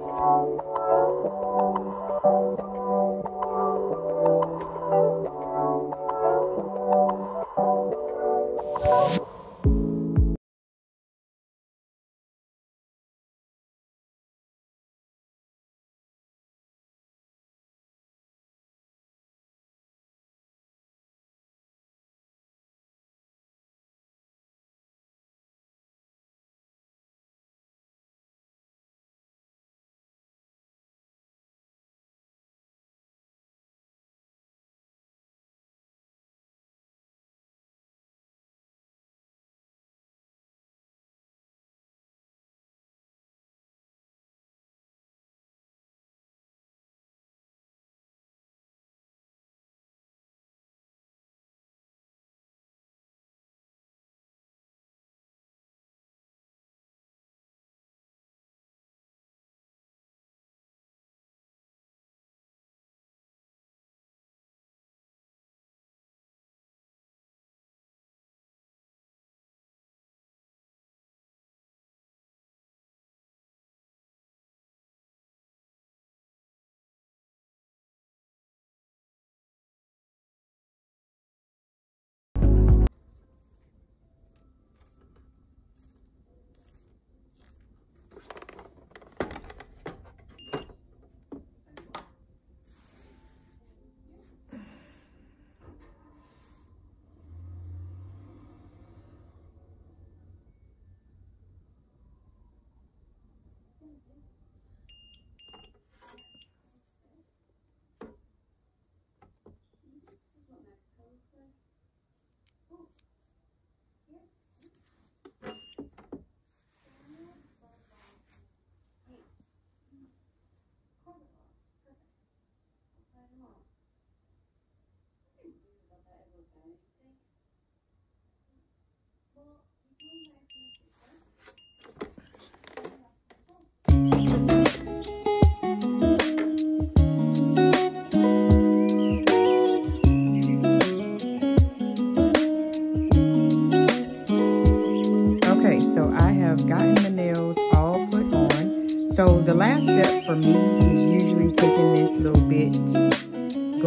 for me is usually taking this little bit,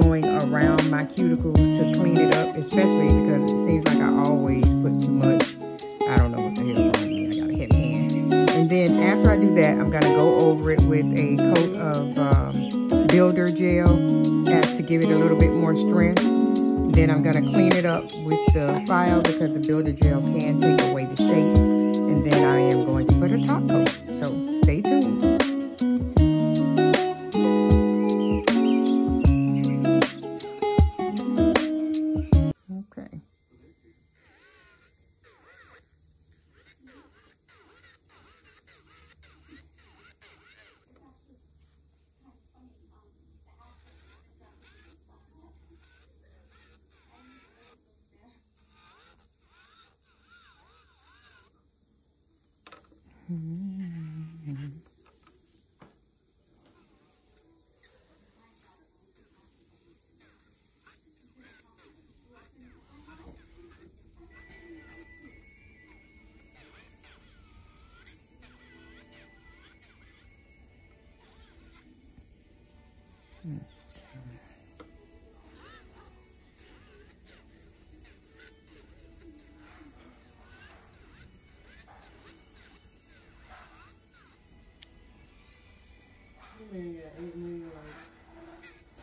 going around my cuticles to clean it up, especially because it seems like I always put too much. I don't know what the hell wrong with me. I got a heavy hand. And then after I do that, I'm going to go over it with a coat of builder gel as to give it a little bit more strength. Then I'm going to clean it up with the file because the builder gel can take away the shape. And then I am going to put a top coat. So stay tuned. Okay.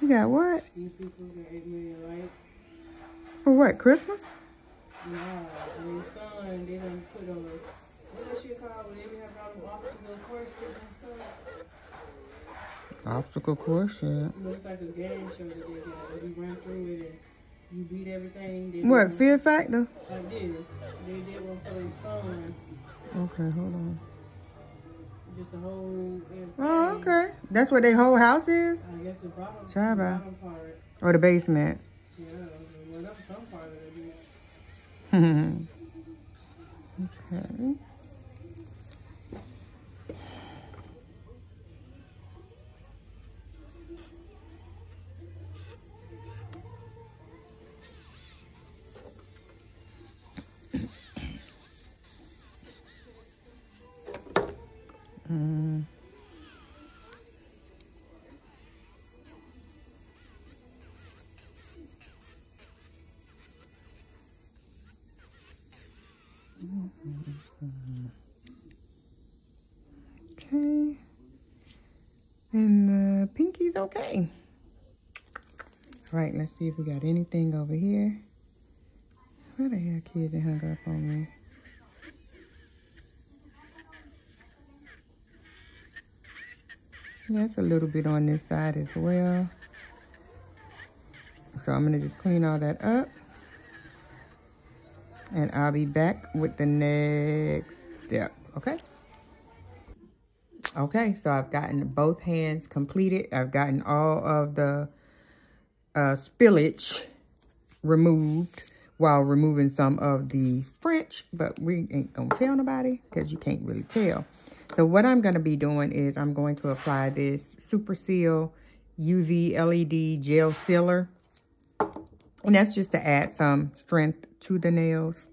You got what? You people got 8 million likes. For what, Christmas? Nah, I mean, son, they done put on, what's that shit called when they be having all them obstacle courses and stuff? Obstacle course, yeah. It looks like a game show that they got. You run through it and you beat everything. What, Fear Factor? Like this. They did one for his son. Okay, hold on. Just the whole everything. Oh, okay. That's what their whole house is? I guess the bottom, Bottom part. Or the basement? Yeah, well, that's some part of it. Okay. Okay. And the pinky's okay. All right, let's see if we got anything over here. Where the hell kid that hung up on me? That's a little bit on this side as well. So I'm gonna just clean all that up. And I'll be back with the next step, okay? Okay, so I've gotten both hands completed. I've gotten all of the spillage removed while removing some of the French, but we ain't gonna tell nobody because you can't really tell. So what I'm gonna be doing is I'm going to apply this Super Seal UV LED gel sealer. And that's just to add some strength to the nails.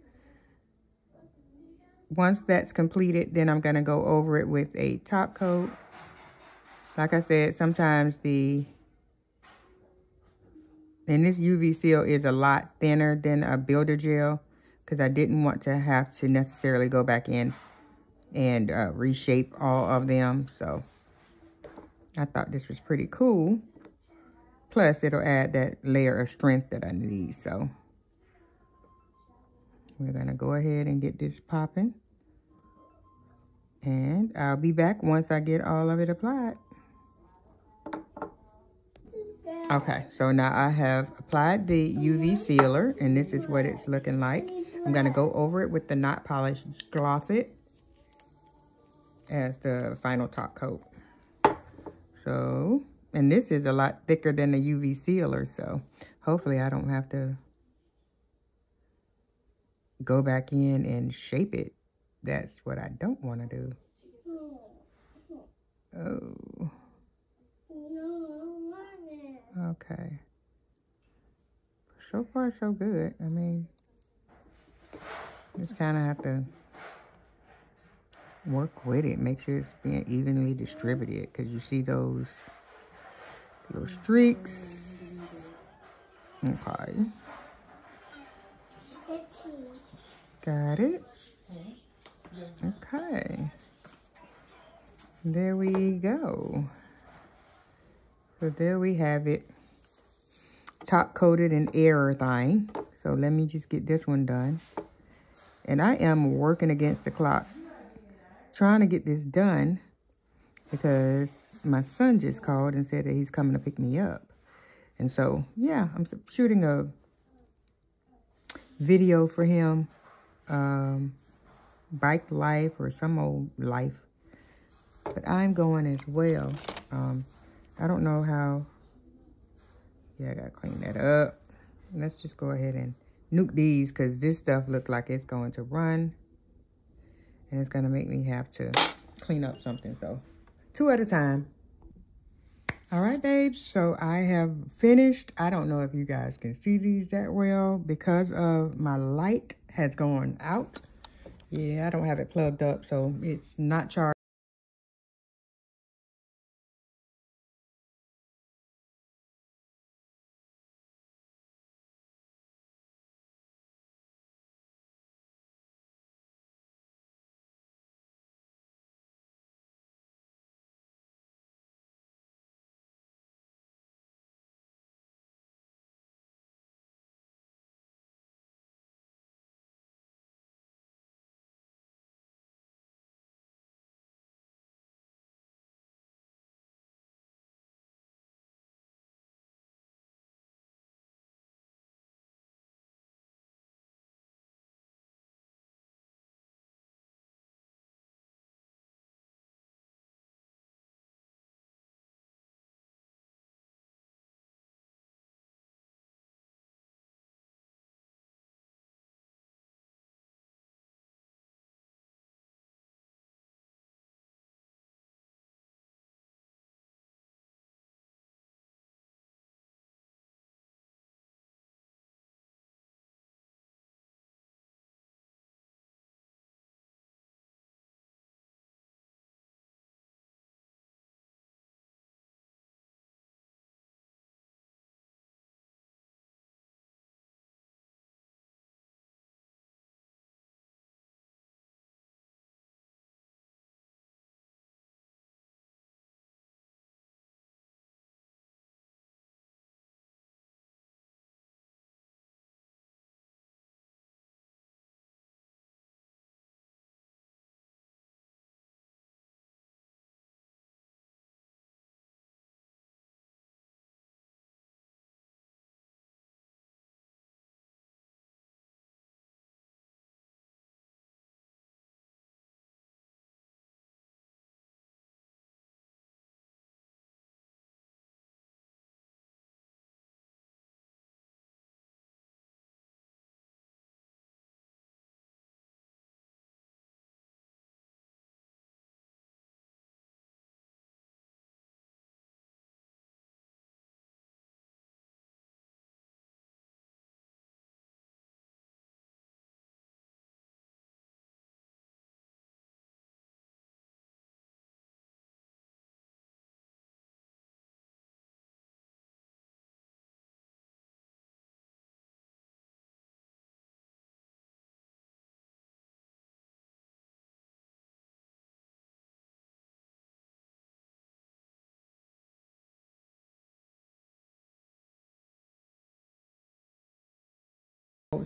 Once that's completed, then I'm gonna go over it with a top coat. Like I said, sometimes and this UV seal is a lot thinner than a builder gel because I didn't want to have to necessarily go back in and reshape all of them. So I thought this was pretty cool. Plus, it'll add that layer of strength that I need. So we're gonna go ahead and get this popping. And I'll be back once I get all of it applied. Okay, so now I have applied the UV sealer, and this is what it's looking like. I'm gonna go over it with the Not Polished Gloss It as the final top coat. So, and this is a lot thicker than the UV sealer, so hopefully I don't have to go back in and shape it. That's what I don't want to do. Oh. Okay. So far, so good. I mean, just kind of have to work with it. Make sure it's being evenly distributed, because you see those little streaks. Okay. Got it. Okay. There we go. So there we have it. Top coated and everything. So let me just get this one done. And I am working against the clock, trying to get this done, because my son just called and said that he's coming to pick me up. And so, yeah, I'm shooting a video for him. Bike life or some old life. But I'm going as well. I don't know how. Yeah, I gotta clean that up. Let's just go ahead and nuke these, because this stuff looks like it's going to run. And it's gonna make me have to clean up something. So 2 at a time. All right, babes, so I have finished. I don't know if you guys can see these that well because of my light has gone out. Yeah, I don't have it plugged up, so it's not charged.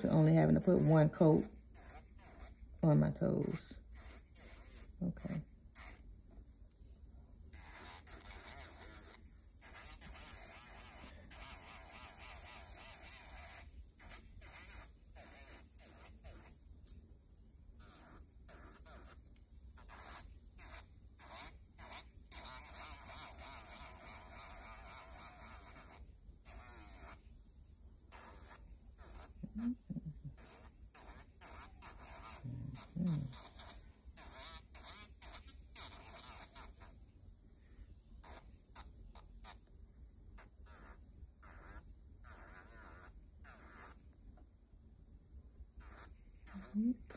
To only having to put 1 coat on my toes. Okay.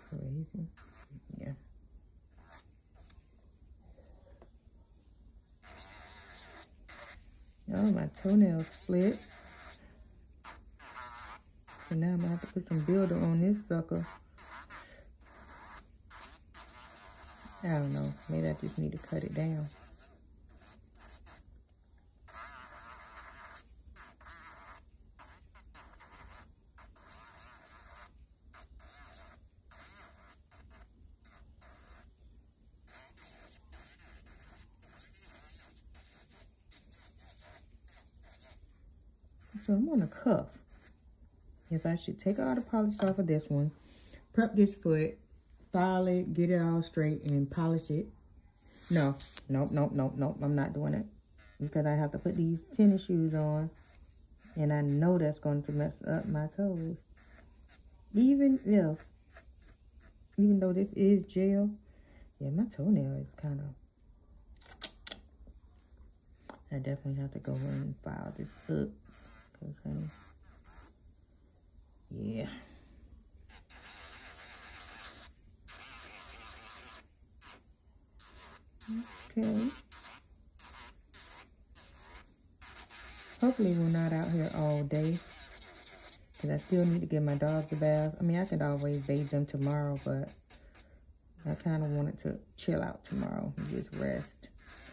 Crazy. Yeah. my toenail split. So now I'm gonna have to put some builder on this sucker. I don't know. Maybe I just need to cut it down. So I'm on a cuff. If I should take all the polish off of this one, prep this foot, file it, get it all straight, and polish it. No, nope, I'm not doing it. Because I have to put these tennis shoes on. And I know that's going to mess up my toes. Even though this is gel, yeah, my toenail is kind of... I definitely have to go in and file this up. Because, honey, yeah. Okay. Hopefully we're not out here all day. Because I still need to give my dogs a bath. I mean, I could always bathe them tomorrow, but I kind of wanted to chill out tomorrow and just rest.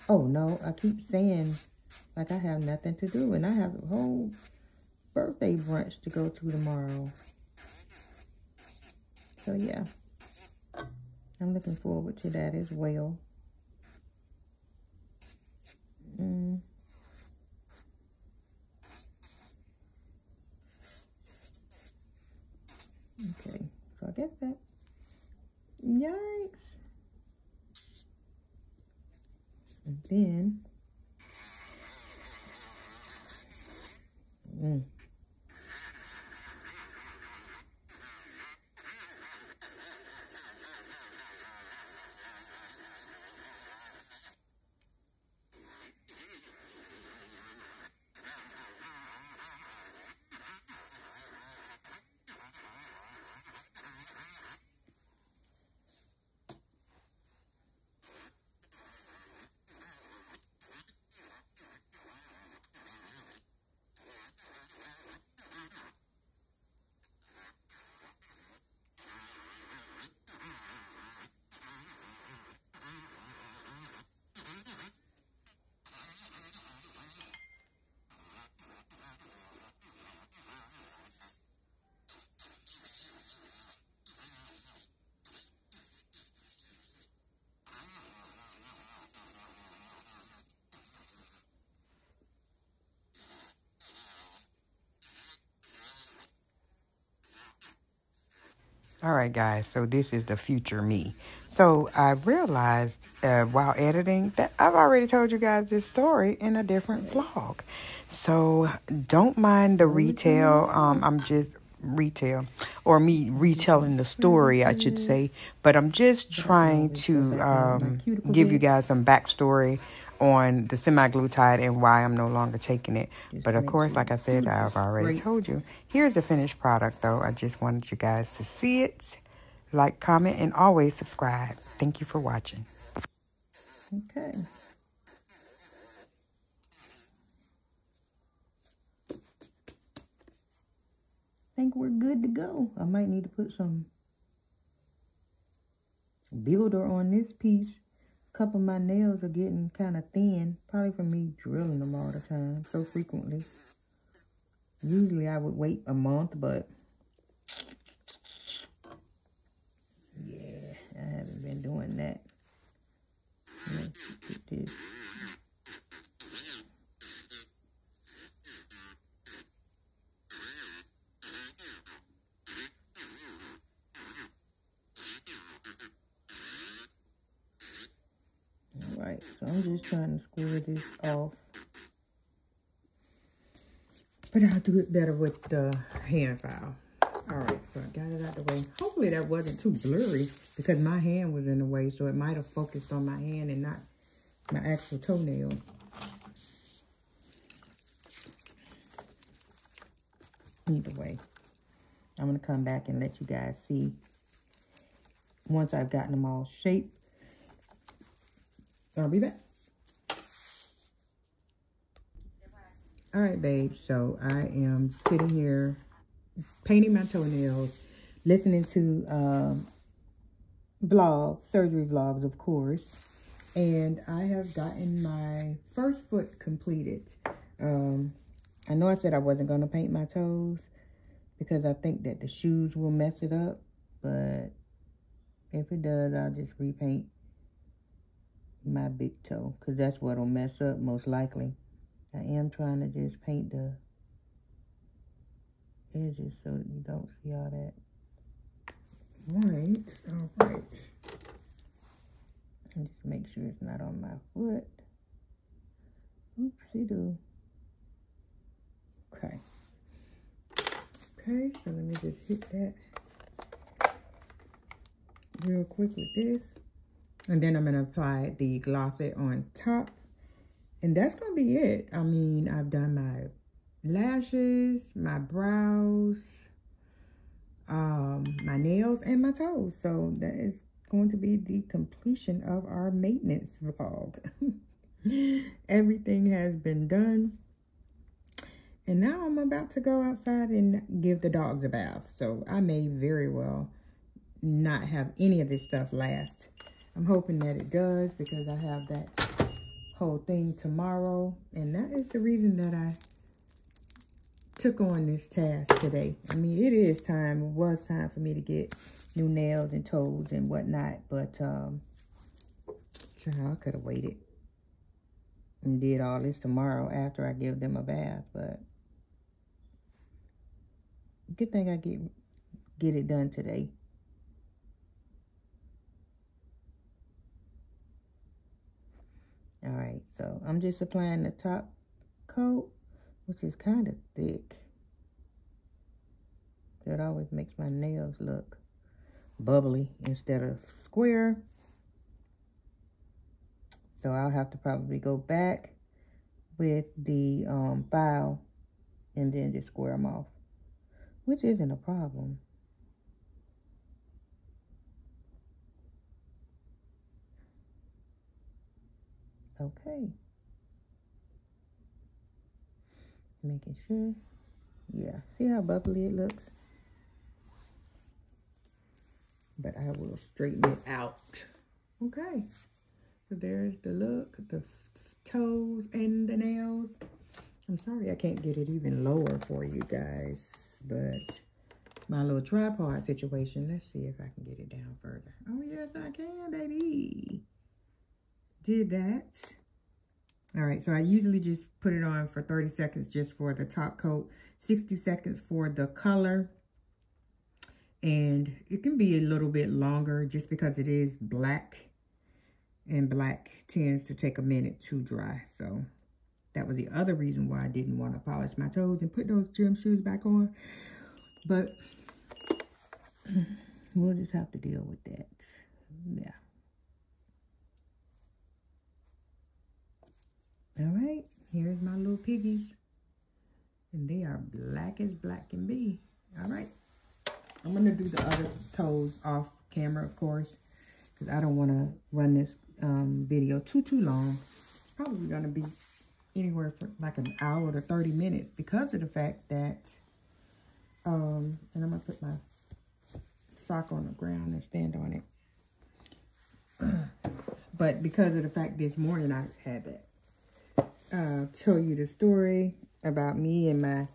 Oh, no, I keep saying, like, I have nothing to do. And I have a whole birthday brunch to go to tomorrow. So, yeah. I'm looking forward to that as well. Okay, so I guess that, yikes. And then, All right, guys, so this is the future me. So I realized while editing that I've already told you guys this story in a different vlog. So don't mind the retail. I'm just retail, or me retelling the story, I should say. But I'm just trying to give you guys some backstory on the semi-glutide and why I'm no longer taking it. But of course, like I said, I've already told you. Here's the finished product, though. I just wanted you guys to see it. Like, comment, and always subscribe. Thank you for watching. Okay. I think we're good to go. I might need to put some builder on this piece. A couple of my nails are getting kind of thin, probably from me drilling them all the time, so frequently. Usually I would wait a month, but yeah, I haven't been doing that. Let's get this. Alright, so I'm just trying to square this off. But I'll do it better with the hand file. Alright, so I got it out the way. Hopefully that wasn't too blurry because my hand was in the way, so it might have focused on my hand and not my actual toenails. Either way, I'm going to come back and let you guys see once I've gotten them all shaped. I'll be back. All right, babe. So I am sitting here painting my toenails, listening to vlogs, surgery vlogs, of course. And I have gotten my first foot completed. I know I said I wasn't going to paint my toes because I think that the shoes will mess it up. But if it does, I'll just repaint my big toe because that's what will mess up most likely. I am trying to just paint the edges so that you don't see all that white. All right. And just make sure it's not on my foot. Oopsie-doo. Okay. Okay, so let me just hit that real quick with this. And then I'm going to apply the Glossit on top. And that's going to be it. I mean, I've done my lashes, my brows, my nails, and my toes. So that is going to be the completion of our maintenance vlog. Everything has been done. And now I'm about to go outside and give the dogs a bath. So I may very well not have any of this stuff last. I'm hoping that it does because I have that whole thing tomorrow. And that is the reason that I took on this task today. I mean, it was time for me to get new nails and toes and whatnot. But, child, I could have waited and did all this tomorrow after I give them a bath. But good thing I get it done today. All right, so I'm just applying the top coat, which is kind of thick. That always makes my nails look bubbly instead of square. So I'll have to probably go back with the file and then just square them off, which isn't a problem. Okay. Making sure. Yeah, see how bubbly it looks? But I will straighten it out. Okay. So there's the look, the toes and the nails. I'm sorry I can't get it even lower for you guys, but my little tripod situation, let's see if I can get it down further. Oh, yes, I can, baby. Did that. All right, so I usually just put it on for 30 seconds just for the top coat, 60 seconds for the color. And it can be a little bit longer just because it is black. And black tends to take a minute to dry. So that was the other reason why I didn't want to polish my toes and put those gym shoes back on. But we'll just have to deal with that. Yeah. All right, here's my little piggies. And they are black as black can be. All right. I'm going to do the other toes off camera, of course, because I don't want to run this video too long. It's probably going to be anywhere from like an hour to 30 minutes because of the fact that, and I'm going to put my sock on the ground and stand on it. But because of the fact this morning I had that. Tell you the story about me and my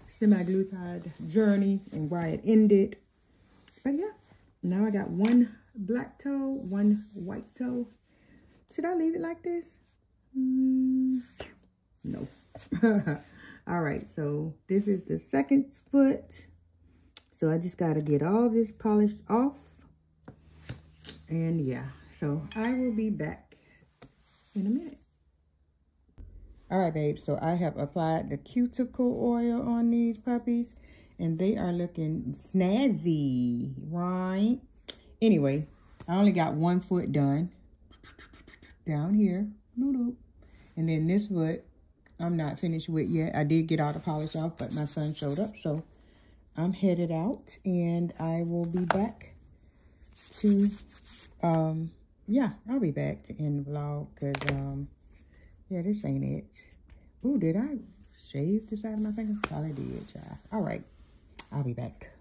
semi-glutide journey and why it ended. But yeah, now I got one black toe, one white toe. Should I leave it like this? No. All right, so this is the second foot. So I just got to get all this polished off. And yeah, so I will be back in a minute. All right, babe, so I have applied the cuticle oil on these puppies, and they are looking snazzy, right? Anyway, I only got one foot done down here, and then this foot I'm not finished with yet. I did get all the polish off, but my son showed up, so I'm headed out, and I will be back to yeah, I'll be back to end the vlog because yeah, this ain't it. Ooh, did I shave the side of my finger? Probably did, child. All right. I'll be back.